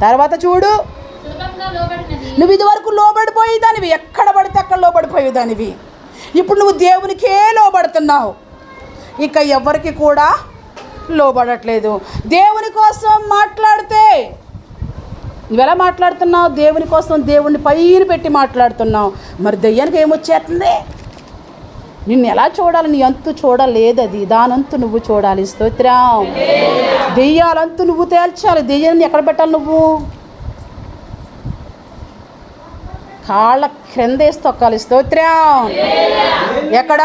తర్వాత చూడు, నువ్వు ఇదివరకు లోబడిపోయేదానివి, ఎక్కడ పడితే అక్కడ లోబడిపోయేదానివి. ఇప్పుడు నువ్వు దేవునికే లోబడుతున్నావు, ఇక ఎవరికి కూడా లోబడట్లేదు. దేవుని కోసం మాట్లాడితే నువ్వెలా మాట్లాడుతున్నావు? దేవుని కోసం దేవుణ్ణి పైన పెట్టి మాట్లాడుతున్నావు. మరి దెయ్యానికి ఏమొచ్చేస్తుంది? నిన్ను ఎలా చూడాలి? నీ అంతు చూడలేదు, అది దానంతు నువ్వు చూడాలి. స్తోత్రం. దెయ్యాలంతు నువ్వు తేల్చాలి. దెయ్యాన్ని ఎక్కడ పెట్టాలి? నువ్వు కాళ్ళ క్రిందేసి తొక్కాలి. స్తోత్రం. ఎక్కడ?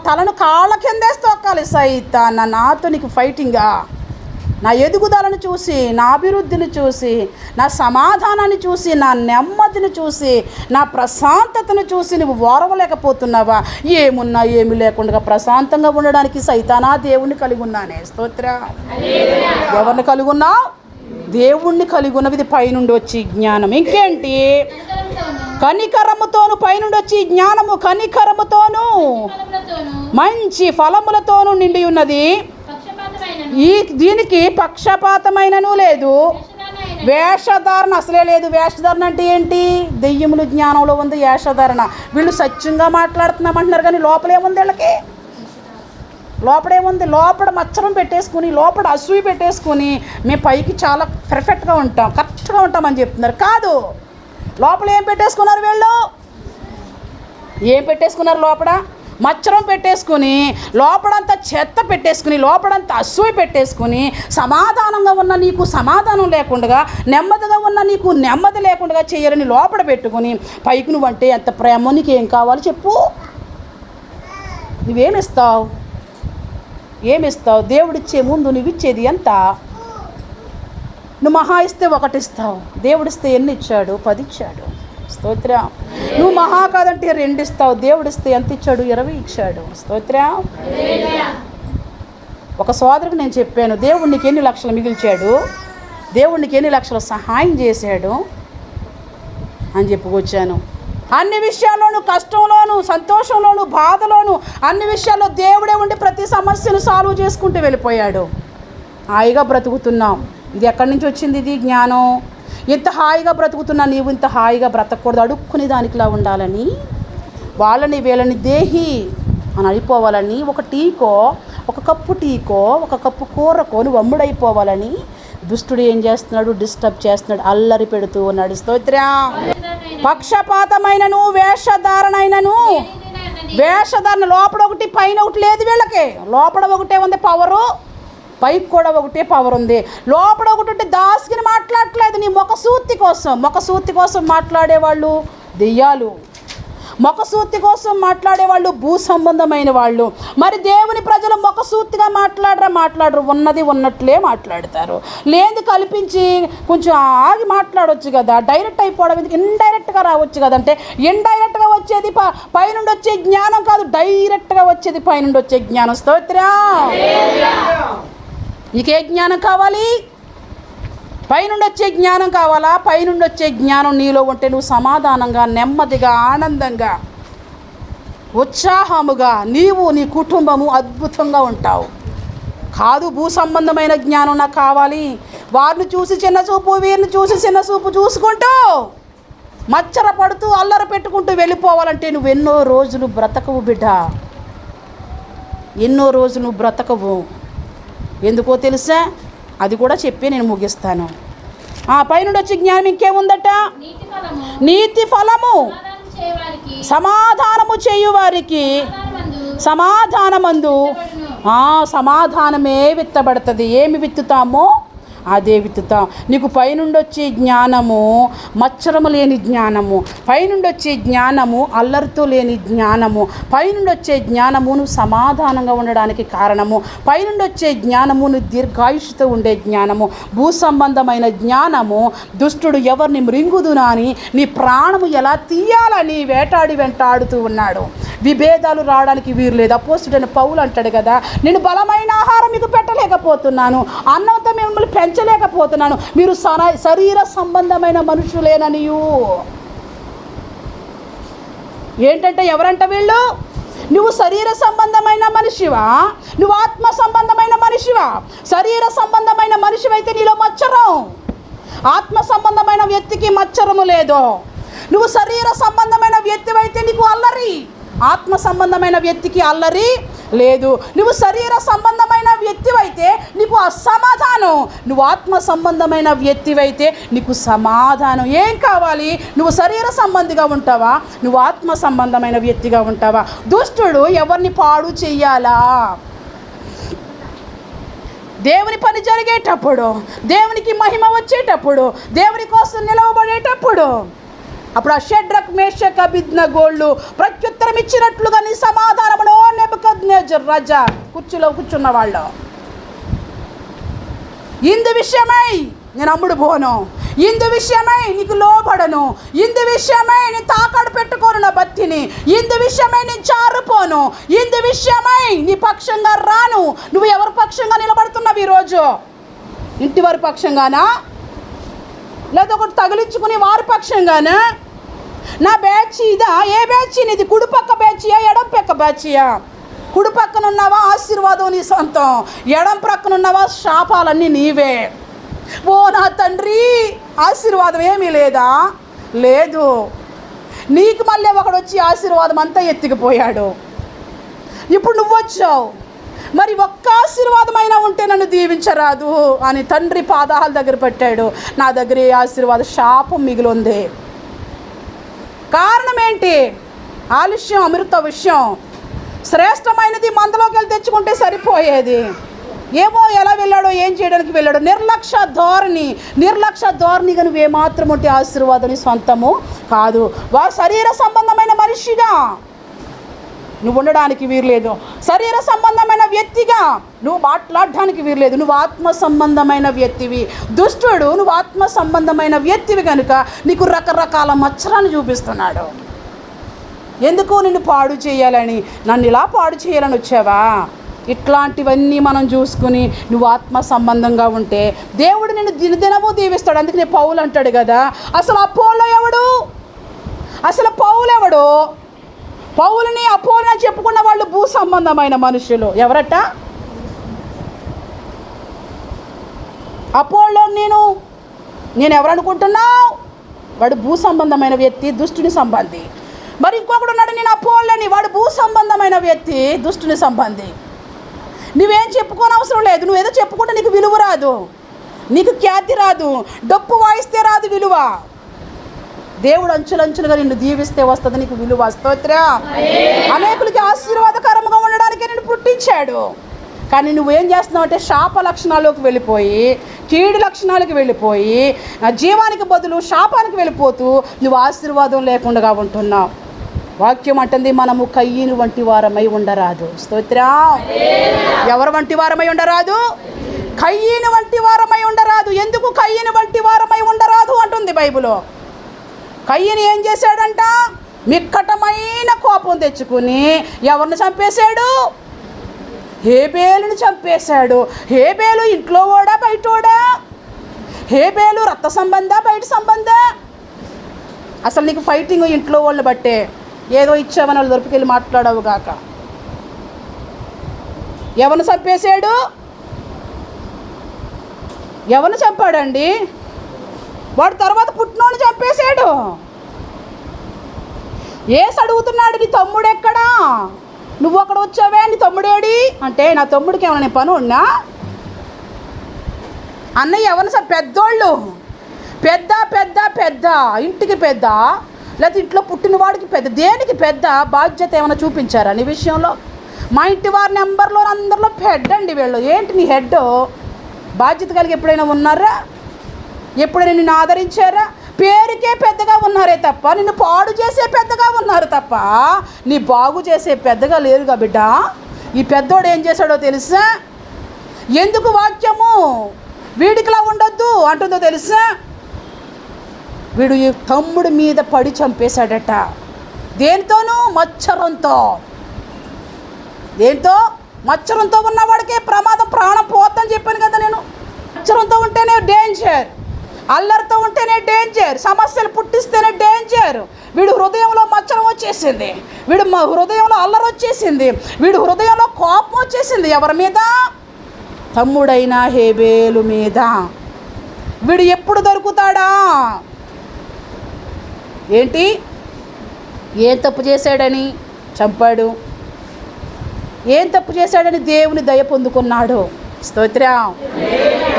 తలను కాళ్ళ కిందేసి తొక్కాలి. సైతాన్, నాతో నీకు ఫైటింగా? నా ఎదుగుదలను చూసి, నా అభివృద్ధిని చూసి, నా సమాధానాన్ని చూసి, నా నెమ్మదిని చూసి, నా ప్రశాంతతను చూసి నువ్వు ఓర్వలేకపోతున్నావా? ఏమున్నా ఏమి లేకుండా ప్రశాంతంగా ఉండడానికి సైతానా దేవుణ్ణి కలిగి ఉన్నానే. స్తోత్రం. ఎవరిని కలిగి ఉన్నావు? దేవుణ్ణి కలిగి ఉన్నది. ఇది పైనుండి వచ్చి జ్ఞానం. ఇంకేంటి? కనికరముతోను పైనుండి వచ్చి జ్ఞానము, కనికరముతోను మంచి ఫలములతోనూ నిండి ఉన్నది. దీనికి పక్షపాతమైనను లేదు, వేషధారణ అసలే లేదు. వేషధారణ అంటే ఏంటి? దెయ్యములు జ్ఞానంలో ఉంది వేషధారణ. వీళ్ళు సత్యంగా మాట్లాడుతున్నామంటున్నారు కానీ లోపలేముంది? వీళ్ళకి లోపడేముంది? లోపల మచ్చరం పెట్టేసుకుని, లోపల అసూయ పెట్టేసుకుని మేము పైకి చాలా పర్ఫెక్ట్గా ఉంటాం, కరెక్ట్గా ఉంటామని చెప్తున్నారు. కాదు, లోపల ఏం పెట్టేసుకున్నారు వీళ్ళు? ఏం పెట్టేసుకున్నారు? లోపల మచ్చరం పెట్టేసుకుని, లోపడంతా చెత్త పెట్టేసుకుని, లోపడంతా అసూయ పెట్టేసుకుని, సమాధానంగా ఉన్న నీకు సమాధానం లేకుండా, నెమ్మదిగా ఉన్న నీకు నెమ్మది లేకుండా చేయరని లోపల పెట్టుకుని, పైకి నువ్వంటే ఎంత ప్రేమ, నీకు ఏం కావాలి చెప్పు? నువ్వేమిస్తావు? ఏమిస్తావు? దేవుడిచ్చే ముందు నువ్వు ఇచ్చేది ఎంత? నువ్వు మహా ఇస్తే 1 ఇస్తావు, దేవుడిస్తే ఎన్ని ఇచ్చాడు? 10 ఇచ్చాడు. స్తోత్రం. నువ్వు మహా కాదంటే 2 ఇస్తావు, దేవుడిస్తే ఎంత ఇచ్చాడు? 20 ఇచ్చాడు. స్తోత్రం. ఒక సోదరికి నేను చెప్పాను, దేవుడు నీకు ఎన్ని లక్షలు మిగిల్చాడు, దేవుడు నీకు ఎన్ని లక్షలు సహాయం చేశాడు అని చెప్పుకొచ్చాను. అన్ని విషయాల్లోనూ, కష్టంలోనూ, సంతోషంలోనూ, బాధలోనూ, అన్ని విషయాల్లో దేవుడే ఉండి ప్రతి సమస్యను సాల్వ్ చేసుకుంటూ వెళ్ళిపోయాడు. హాయిగా బ్రతుకుతున్నాం. ఇది ఎక్కడి నుంచి వచ్చింది? ఇది జ్ఞానం. ఇంత హాయిగా బ్రతుకుతున్నా నీవు ఇంత హాయిగా బ్రతకూడదు. అడుక్కునే దానికిలా ఉండాలని, వాళ్ళని వీళ్ళని దేహి అని అయిపోవాలని, ఒక టీకో, ఒక కప్పు టీకో, ఒక కప్పు కూరకో నువ్వు అమ్ముడైపోవాలని దుష్టుడు ఏం చేస్తున్నాడు? డిస్టర్బ్ చేస్తున్నాడు, అల్లరి పెడుతూ ఉన్నాడు. స్తోత్రం. పక్షపాతమైనను వేషధారణైనను, వేషధారణ లోపల ఒకటి పైన ఒకటి లేదు వీళ్ళకి. లోపల ఒకటే ఉంది పవరు, పైకి కూడా ఒకటే పవర్ ఉంది. లోపల ఒకటి దాసుకుని మాట్లాడట్లేదు, నీ ముఖసూతి కోసం మాట్లాడేవాళ్ళు దెయ్యాలు. మొకసూతి కోసం మాట్లాడేవాళ్ళు భూ సంబంధమైన వాళ్ళు. మరి దేవుని ప్రజలు మొకసూతిగా మాట్లాడరు, ఉన్నది ఉన్నట్లే మాట్లాడతారు. లేదు కల్పించి కొంచెం ఆగి మాట్లాడవచ్చు కదా, డైరెక్ట్ అయిపోవడం ఎందుకు, ఇండైరెక్ట్గా రావచ్చు కదంటే, ఇండైరెక్ట్గా వచ్చేది పైనుండి వచ్చే జ్ఞానం కాదు, డైరెక్ట్గా వచ్చేది పైనుండి వచ్చే జ్ఞానం. స్తోత్రం. నీకే జ్ఞానం కావాలి? పైనుండి వచ్చే జ్ఞానం కావాలా? పైనుండి వచ్చే జ్ఞానం నీలో ఉంటే నువ్వు సమాధానంగా, నెమ్మదిగా, ఆనందంగా, ఉత్సాహముగా నీవు నీ కుటుంబము అద్భుతంగా ఉంటావు. కాదు భూ సంబంధమైన జ్ఞానం నాకు కావాలి, వారిని చూసి చిన్న చూపు, వీరిని చూసి చిన్న చూపు చూసుకుంటూ మచ్చర పడుతూ అల్లరి పెట్టుకుంటూ వెళ్ళిపోవాలంటే నువ్వు ఎన్నో రోజులు బ్రతకవు బిడ్డ, ఎన్నో రోజులు నువ్వు బ్రతకవు. ఎందుకో తెలుసా? అది కూడా చెప్పి నేను ముగిస్తాను. పైనుండి వచ్చే జ్ఞానం ఇంకేముందట? నీతి ఫలము సమాధానము చేయువారికి సమాధానమందు సమాధానమే విత్తబడుతుంది. ఏమి విత్తుతామో అదే విత్తుతాం. నీకు పైనుండి వచ్చే జ్ఞానము మచ్చరము లేని జ్ఞానము, పైనుండి వచ్చే జ్ఞానము అల్లరితో లేని జ్ఞానము, పైనుండి వచ్చే జ్ఞానము నువ్వు సమాధానంగా ఉండడానికి కారణము, పైనుండి వచ్చే జ్ఞానము నువ్వు దీర్ఘాయుష్తో ఉండే జ్ఞానము. భూ సంబంధమైన జ్ఞానము దుష్టుడు ఎవరిని మృంగుదునా అని నీ ప్రాణము ఎలా తీయాలని వెంటాడుతూ ఉన్నాడు. విభేదాలు రావడానికి వీరు లేదు. అపోస్తుడైన పౌలు అంటాడు కదా, నేను బలమైన ఆహారం మీకు పెట్టలేకపోతున్నాను, అన్నంతో మిమ్మల్ని పెంచలేకపోతున్నాను, మీరు శరీర సంబంధమైన మనుషులేననియు. ఏంటంటే ఎవరంట వీళ్ళు? నువ్వు శరీర సంబంధమైన మనిషివా? నువ్వు ఆత్మ సంబంధమైన మనిషివా? శరీర సంబంధమైన మనిషివైతే నీలో మచ్చరం, ఆత్మ సంబంధమైన వ్యక్తికి మచ్చరము లేదు. నువ్వు శరీర సంబంధమైన వ్యక్తివైతే నీకు అల్లరి, ఆత్మ సంబంధమైన వ్యక్తికి అల్లరి లేదు. నువ్వు శరీర సంబంధమైన వ్యక్తివైతే నీకు అసమాధానం, నువ్వు ఆత్మ సంబంధమైన వ్యక్తివైతే నీకు సమాధానం. ఏం కావాలి? నువ్వు శరీర సంబంధిగా ఉంటావా? నువ్వు ఆత్మ సంబంధమైన వ్యక్తిగా ఉంటావా? దుష్టుడు ఎవరిని పాడు చెయ్యాలా? దేవుని పని జరిగేటప్పుడు, దేవునికి మహిమ వచ్చేటప్పుడు, దేవుని కోసం నిలవబడేటప్పుడు, అప్పుడు ఆ షడ్రక్ మేషక్ అబేద్నెగోలు ప్రత్యుత్తరం ఇచ్చినట్లుగా నీ సమాధానమును నెబుకద్నెజర్ రాజా కుర్చీలో కూర్చున్న వాళ్ళు, ఇందు విషయమై నేను అమ్ముడు పోను, ఇందు విషయమై నీకు లోబడను, ఇందు విషయమై నేను తాకడు పెట్టుకోను నా బత్తిని, ఇందు విషయమై నేను జారుపోను, ఇందు విషయమై నీ పక్షంగా రాను. నువ్వు ఎవరి పక్షంగా నిలబడుతున్నావు ఈరోజు? ఇంటి వారి పక్షంగానా, లేదా ఒకటి తగిలించుకుని వారి పక్షంగానా? నా బ్యాచ్ ఇదా? ఏ బ్యాచ్ నీది? కుడిపక్క బ్యాచియా, ఎడం పక్క బ్యాచియా? కుడి పక్కన ఉన్నావా ఆశీర్వాదం నీ సొంతం, ఎడం ప్రక్కన ఉన్నావా శాపాలన్నీ నీవే. ఓ నా తండ్రి, ఆశీర్వాదం ఏమీ లేదా? లేదు. నీకు మళ్ళీ ఒకడు వచ్చి ఆశీర్వాదం అంతా ఎత్తికిపోయాడు. ఇప్పుడు నువ్వు వచ్చావు, మరి ఒక్క ఆశీర్వాదమైనా ఉంటే నన్ను దీవించరాదు అని తండ్రి పాదాల దగ్గర పెట్టాడు. నా దగ్గర ఏ ఆశీర్వాద శాపం మిగిలింది. కారణం ఏంటి? ఆలస్యం అమృత విషయం. శ్రేష్టమైనది మందలోకి వెళ్ళి తెచ్చుకుంటే సరిపోయేది. ఏమో ఎలా వెళ్ళాడో, ఏం చేయడానికి వెళ్ళాడో, నిర్లక్ష్య ధోరణిగా నువ్వేమాత్రం ఉంటే ఆశీర్వాదం సొంతము కాదు. శరీర సంబంధమైన మనిషిగా నువ్వు ఉండడానికి వీరలేదు, శరీర సంబంధమైన వ్యక్తిగా నువ్వు మాట్లాడడానికి వీరలేదు. నువ్వు ఆత్మ సంబంధమైన వ్యక్తివి. దుష్టుడు నువ్వు ఆత్మ సంబంధమైన వ్యక్తివి కనుక నీకు రకరకాల మచ్చరాన్ని చూపిస్తున్నాడు. ఎందుకు? నిన్ను పాడు చేయాలని. నన్ను ఇలా పాడు చేయాలని వచ్చావా? ఇట్లాంటివన్నీ మనం చూసుకుని నువ్వు ఆత్మ సంబంధంగా ఉంటే దేవుడు నిన్ను దినదినము దీవిస్తాడు. అందుకనే పౌలు అంటాడు కదా, అసలు అపోలో ఎవడు? అసలు పౌలు ఎవడు? పౌలుని అపోలోని చెప్పుకున్న వాళ్ళు భూ సంబంధమైన మనుషులు. ఎవరట? అపోలో నేను ఎవరనుకుంటున్నావు? వాడు భూ సంబంధమైన వ్యక్తి, దుష్టుని సంబంధి. మరి ఇంకొకడు ఉన్నాడు, నేను అపోలోని, వాడు భూ సంబంధమైన వ్యక్తి, దుష్టుని సంబంధి. నువ్వేం చెప్పుకోని అవసరం లేదు. నువ్వేదో చెప్పుకుంటే నీకు విలువ రాదు, నీకు ఖ్యాతి రాదు, డప్పు వాయిస్తే రాదు విలువ. దేవుడు అంచులంచులుగా నిన్ను దీవిస్తే వస్తుంది నీకు విలువ. స్తోత్రం. అనేకులకి ఆశీర్వాదకరంగా ఉండడానికి నిన్ను పుట్టించాడు. కానీ నువ్వేం చేస్తున్నావు అంటే శాప లక్షణాల్లోకి వెళ్ళిపోయి, కీడు లక్షణాలకు వెళ్ళిపోయి, జీవానికి బదులు శాపానికి వెళ్ళిపోతూ నువ్వు ఆశీర్వాదం లేకుండా ఉంటున్నావు. వాక్యం అంటుంది మనము కయ్యను వంటి వారమై ఉండరాదు. స్తోత్రం. ఎవరు వంటి వారమై ఉండరాదు? కయ్యను వంటి వారమై ఉండరాదు. ఎందుకు కయ్యను వంటి వారమై ఉండరాదు అంటుంది బైబిల్. కయ్యను ఏం చేశాడంట? మిక్కటమైన కోపం తెచ్చుకుని ఎవరిని చంపేశాడు? హేబేలుని చంపేశాడు. హేబేలు ఇంట్లో ఓడా బయటోడా? హేబేలు రక్త సంబంధ బయట సంబంధ? అసలు నీకు ఫైటింగ్ ఇంట్లో వాళ్ళు బట్టే. ఏదో ఇచ్చామని వాళ్ళు దొరికివెళ్ళి మాట్లాడవు గాక. ఎవరిని చంపేశాడు? ఎవరిని చంపాడండి? వాడు తర్వాత పుట్టినోని చంపేశాడు. ఏసు అడుగుతున్నాడు, నీ తమ్ముడు ఎక్కడా? నువ్వు అక్కడ వచ్చావే, నీ తమ్ముడేడి అంటే, నా తమ్ముడికి ఏమైనా నేను పని ఉన్నా? అన్నయ్య ఎవరిని పెద్దోళ్ళు, పెద్ద పెద్ద పెద్ద ఇంటికి పెద్ద, లేకపోతే ఇంట్లో పుట్టినవాడికి పెద్ద, దేనికి పెద్ద? బాధ్యత ఏమైనా చూపించారా నీ విషయంలో? మా ఇంటి వారి నెంబర్లో అందరిలో హెడ్ అండి వీళ్ళు. ఏంటి నీ హెడ్? బాధ్యత కలిగి ఎప్పుడైనా ఉన్నారా? ఎప్పుడైనా నిన్ను ఆదరించారా? పేరుకే పెద్దగా ఉన్నారే తప్ప నిన్ను పాడు చేసే పెద్దగా ఉన్నారు తప్ప నీ బాగు చేసే పెద్దగా లేరుగా బిడ్డ. ఈ పెద్దోడు ఏం చేశాడో తెలుసా? ఎందుకు వాక్యము వీడికిలా ఉండొద్దు అంటుందో తెలుసా? వీడు ఈ తమ్ముడి మీద పడి చంపేశాడట. దేనితోనూ? మచ్చరంతో. దేంతో? మచ్చరంతో ఉన్నవాడికే ప్రమాదం, ప్రాణం పోద్దని చెప్పాను కదా నేను. మచ్చరంతో ఉంటేనే డేంజర్, అల్లరితో ఉంటేనే డేంజర్, సమస్యలు పుట్టిస్తేనే డేంజర్. వీడు హృదయంలో మచ్చరం వచ్చేసింది, వీడు హృదయంలో అల్లరి వచ్చేసింది, వీడు హృదయంలో కోపం వచ్చేసింది. ఎవరి మీద? తమ్ముడైన హేబేలు మీద. వీడు ఎప్పుడు దొరుకుతాడా? ఏంటి? ఏం తప్పు చేశాడని చంపాడు? ఏం తప్పు చేశాడని దేవుని దయ పొందుకున్నాడు. స్తోత్రం.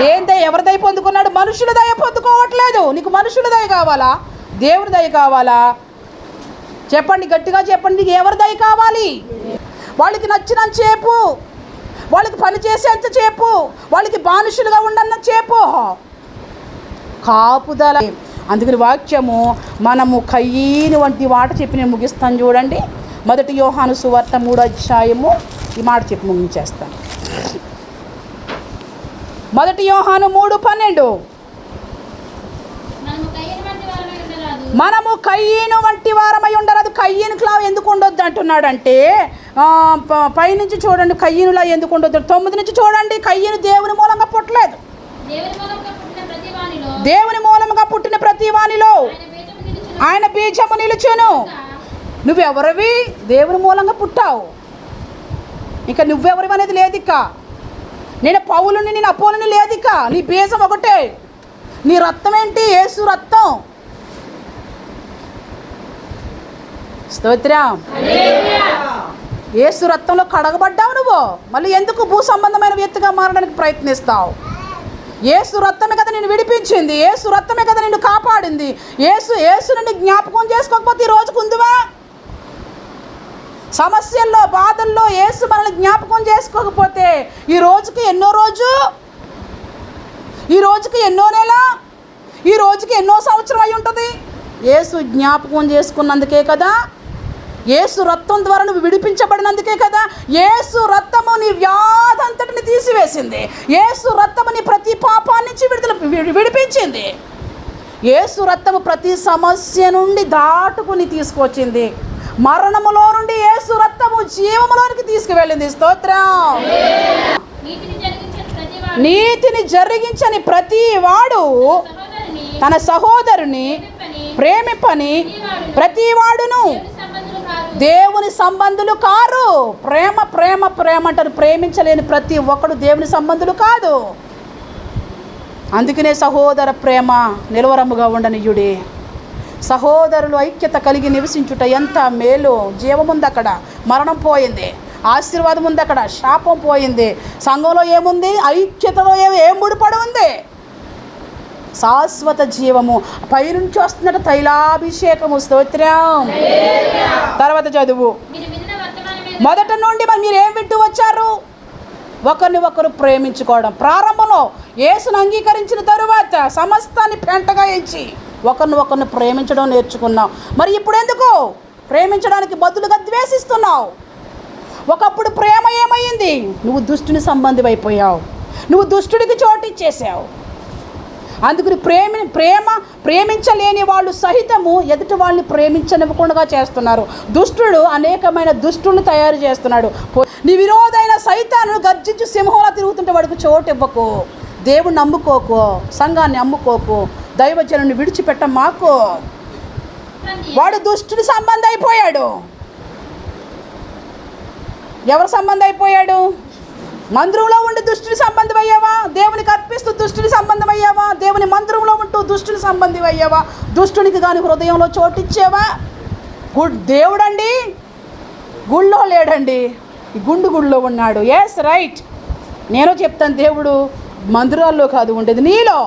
ఏం దయ? ఎవరి దయ పొందుకున్నాడు? మనుషుల దయ పొందుకోవట్లేదు. నీకు మనుషుల దయ కావాలా? దేవుని దయ కావాలా? చెప్పండి, గట్టిగా చెప్పండి. నీకు ఎవరి దయ కావాలి? వాళ్ళకి నచ్చినంత చేపు, వాళ్ళకి పని చేసేంత చేపు, వాళ్ళకి బానిసలుగా ఉండన్న చేపు, కాపుదల. అందుకని వాక్యము మనము కయ్యను వంటి మాట చెప్పి నేను ముగిస్తాను. చూడండి, 1 యోహాను సువార్త 3వ అధ్యాయము. ఈ మాట చెప్పి ముగించేస్తాను. 1 యోహాను 3:12. మనము కయ్యను వంటి వారమై ఉండరాదు. కయ్యనులా ఎందుకు ఉండొద్దు అంటున్నాడంటే, పైనుంచి చూడండి, కయ్యనులా ఎందుకు ఉండొద్దు. 9 నుంచి చూడండి. కయ్యను దేవుని మూలంగా పుట్టలేదు. దేవుని మూలంగా పుట్టిన ప్రతి వానిలో ఆయన బీజము నిలుచును. నువ్వెవరివి? దేవుని మూలంగా పుట్టావు. ఇంకా నువ్వెవరివి అనేది లేదు. ఇక నేను పౌలుని, నేను అపోలుని లేదు. ఇక నీ బీజం ఒకటే. నీ రక్తం ఏంటి? యేసు రక్తం. స్తోత్రం. యేసు రక్తంలో కడగబడ్డావు నువ్వు. మళ్ళీ ఎందుకు భూ సంబంధమైన వ్యక్తిగా మారడానికి ప్రయత్నిస్తావు? యేసు రక్తమే కదా నిన్ను విడిపించింది. యేసు రక్తమే కదా నిన్ను కాపాడింది. యేసు నుండి జ్ఞాపకం చేసుకోకపోతే ఈ రోజుకు ఉందివా? సమస్యల్లో, బాధల్లో యేసు మనల్ని జ్ఞాపకం చేసుకోకపోతే ఈ రోజుకి ఎన్నో రోజు, ఈ రోజుకి ఎన్నో నెల, ఈ రోజుకి ఎన్నో సంవత్సరం అయి ఉంటుంది. యేసు జ్ఞాపకం చేసుకున్నందుకే కదా, యేసు రక్తం ద్వారా నువ్వు విడిపించబడినందుకే కదా. యేసు రక్తము నీ వ్యాధి అంతటిని తీసివేసింది. యేసు రక్తము నీ ప్రతి పాపాన్ని నుంచి విడిపించింది. యేసు రక్తము ప్రతి సమస్య నుండి దాటుకుని తీసుకొచ్చింది. మరణములో నుండి యేసు రక్తము జీవములోనికి తీసుకువెళ్ళింది. స్తోత్రం. నీతిని జరిగించని ప్రతి వాడు తన సహోదరుని ప్రేమింపని ప్రతి వాడును దేవుని సంబంధులు కారు. ప్రేమ ప్రేమ ప్రేమ అంటారు. ప్రేమించలేని ప్రతి ఒక్కడు దేవుని సంబంధులు కాదు. అందుకనే సహోదర ప్రేమ నిలవరముగా ఉండనియుడి. సహోదరులు ఐక్యత కలిగి నివసించుట ఎంత మేలు. జీవముంది అక్కడ, మరణం పోయింది. ఆశీర్వాదం ఉంది అక్కడ, శాపం పోయింది. సంఘంలో ఏముంది? ఐక్యతలో ఏం ముడిపడి ఉంది? శాశ్వత జీవము. పైనుంచి వస్తున్నట్టు తైలాభిషేకము. స్తోత్రం. తర్వాత చదువు. మొదటి నుండి మీరు ఏం వింటూ వచ్చారు? ఒకరిని ఒకరు ప్రేమించుకోవడం. ప్రారంభంలో యేసును అంగీకరించిన తరువాత సమస్తాన్ని పెంటగా ఎంచి ఒకరిని ఒకరిని ప్రేమించడం నేర్చుకున్నాం. మరి ఇప్పుడు ఎందుకు? ప్రేమించడానికి బదులుగా ద్వేషిస్తున్నావు. ఒకప్పుడు ప్రేమ ఏమైంది? నువ్వు దుష్టుని సంబంధి అయిపోయావు, నువ్వు దుష్టుడికి చోటు ఇచ్చేసావు. అందుకని ప్రేమించలేని వాళ్ళు సహితము ఎదుటి వాళ్ళని ప్రేమించనివ్వకుండా చేస్తున్నారు. దుష్టుడు అనేకమైన దుష్టుల్ని తయారు చేస్తున్నాడు. నీ విరోధైన సైతాను గర్జించి సింహంలా తిరుగుతుంటే వాడికి చోటు ఇవ్వకు. దేవుణ్ణి నమ్ముకోకు, సంఘాన్ని అమ్ముకోకు, దైవజనుని విడిచిపెట్ట మాకు. వాడు దుష్టుడి సంబంధం అయిపోయాడు. ఎవరి సంబంధం అయిపోయాడు? మందిరంలో ఉండి దుష్టుని సంబంధం అయ్యావా? దేవునికి అర్పిస్తూ దుష్టుని సంబంధం అయ్యావా? దేవుని మందిరంలో ఉంటూ దుష్టుని సంబంధం అయ్యావా? దుష్టునికి కానీ హృదయంలో చోటిచ్చావా? దేవుడండి గుళ్ళో లేడండి, ఈ గుళ్ళో ఉన్నాడు. ఎస్ రైట్, నేను చెప్తాను. దేవుడు మందిరాల్లో కాదు ఉండేది, నీలో.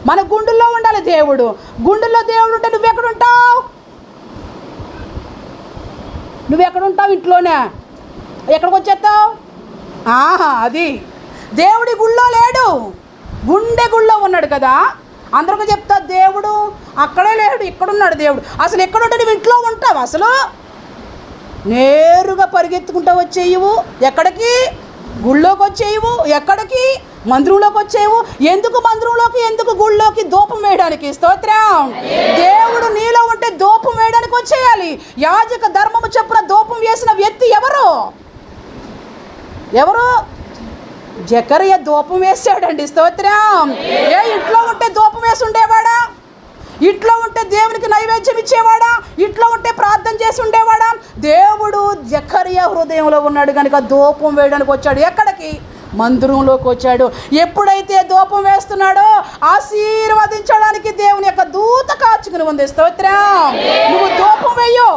మన గుండుల్లో ఉండాలి దేవుడు. గుండుల్లో దేవుడు ఉంటే నువ్వెక్కడుంటావు? నువ్వెక్కడుంటావు? ఇంట్లోనే. ఎక్కడికి వచ్చేస్తావు? అది దేవుడి గుళ్ళో లేడు, గుండె గుళ్ళో ఉన్నాడు కదా. అందరికీ చెప్తా, దేవుడు అక్కడే లేడు, ఇక్కడున్నాడు దేవుడు. అసలు ఎక్కడుంటే నువ్వు ఇంట్లో ఉంటావు? అసలు నేరుగా పరిగెత్తుకుంటూ వచ్చేయవు. ఎక్కడికి? గుళ్ళోకి వచ్చేయవు. ఎక్కడికి? మందిరంలోకి వచ్చేవు. ఎందుకు మందిరంలోకి, ఎందుకు గుళ్ళోకి? ధూపం వేయడానికి. స్తోత్రం. దేవుడు నీలో ఉంటే ధూపం వేయడానికి వచ్చేయాలి. యాజక ధర్మము చొప్పున ధూపం వేసిన వ్యక్తి ఎవరు? జకరియా ధూపం వేసాడండి. స్తోత్రం. ఇంట్లో ఉంటే ధూపం వేసి ఉండేవాడా? ఇంట్లో ఉంటే దేవునికి నైవేద్యం ఇచ్చేవాడా? ఇంట్లో ఉంటే ప్రార్థన చేసి ఉండేవాడా? దేవుడు జకరియా హృదయంలో ఉన్నాడు కనుక ధూపం వేయడానికి వచ్చాడు. ఎక్కడికి? మందిరంలోకి వచ్చాడు. ఎప్పుడైతే ధూపం వేస్తున్నాడో ఆశీర్వదించడానికి దేవుని యొక్క దూత కాచుకుని ఉంది. స్తోత్రం. నువ్వు ధూపం వేయో,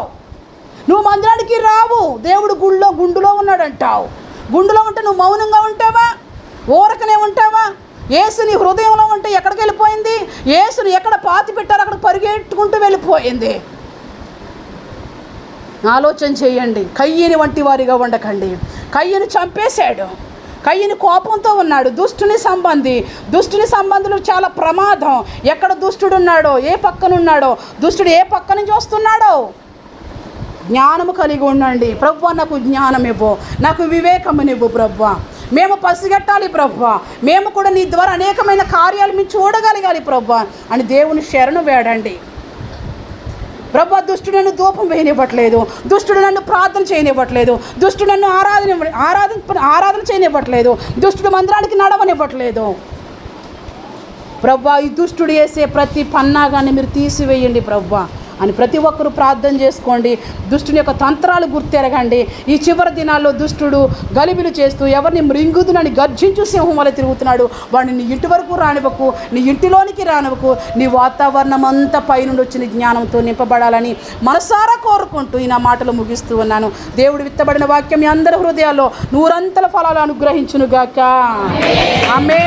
నువ్వు మందిరానికి రావు. దేవుడు గుండులో ఉన్నాడంటావు. గుండులో ఉంటే నువ్వు మౌనంగా ఉంటావా? ఊరకనే ఉంటావా? యేసుని హృదయంలో ఉంటే ఎక్కడికి వెళ్ళిపోయింది? యేసుని ఎక్కడ పాతి పెట్టారో అక్కడ పరిగెట్టుకుంటూ వెళ్ళిపోయింది. ఆలోచన చేయండి. కయ్యని వంటి వారిగా ఉండకండి. కయ్యను చంపేశాడు. కయ్యని కోపంతో ఉన్నాడు. దుష్టుని సంబంధులు చాలా ప్రమాదం. ఎక్కడ దుష్టుడు ఉన్నాడో, ఏ పక్కనున్నాడో, దుష్టుడు ఏ పక్క నుంచి వస్తున్నాడో జ్ఞానము కలిగి ఉండండి. ప్రభువా, నాకు జ్ఞానం ఇవ్వు, నాకు వివేకమునివ్వు ప్రభువా. మేము పసిగట్టాలి ప్రభువా, మేము కూడా నీ ద్వారా అనేకమైన కార్యాలు మేము చూడగలగాలి ప్రభువా అని దేవుని శరణు వేడండి. ప్రభువా, దుష్టుడు నన్ను ధూపం వేయనివ్వట్లేదు, దుష్టుడు నన్ను ప్రార్థన చేయనివ్వట్లేదు, దుష్టుడు నన్ను ఆరాధన చేయనివ్వట్లేదు, దుష్టుడు మందిరానికి నడవనివ్వట్లేదు. ప్రభువా, ఈ దుష్టుడు వేసే ప్రతి పన్నాగాన్ని మీరు తీసివేయండి ప్రభువా అని ప్రతి ఒక్కరూ ప్రార్థన చేసుకోండి. దుష్టుని యొక్క తంత్రాలు గుర్తెరగండి. ఈ చివరి దినాల్లో దుష్టుడు గలిబిలు చేస్తూ ఎవరిని మృంగుదునని గర్జించు సింహం వల్ల తిరుగుతున్నాడు. వాడిని నీ ఇంటి వరకు రానివ్వకు, నీ ఇంటిలోనికి రానివ్వకు. నీ వాతావరణం అంతా పైనుండి వచ్చిన జ్ఞానంతో నింపబడాలని మనసారా కోరుకుంటూ ఈ నా మాటలు ముగిస్తూ ఉన్నాను. దేవుడు విత్తబడిన వాక్యం మీ అందరి హృదయాల్లో నూరంతల ఫలాలు అనుగ్రహించునుగాక. ఆమేన్.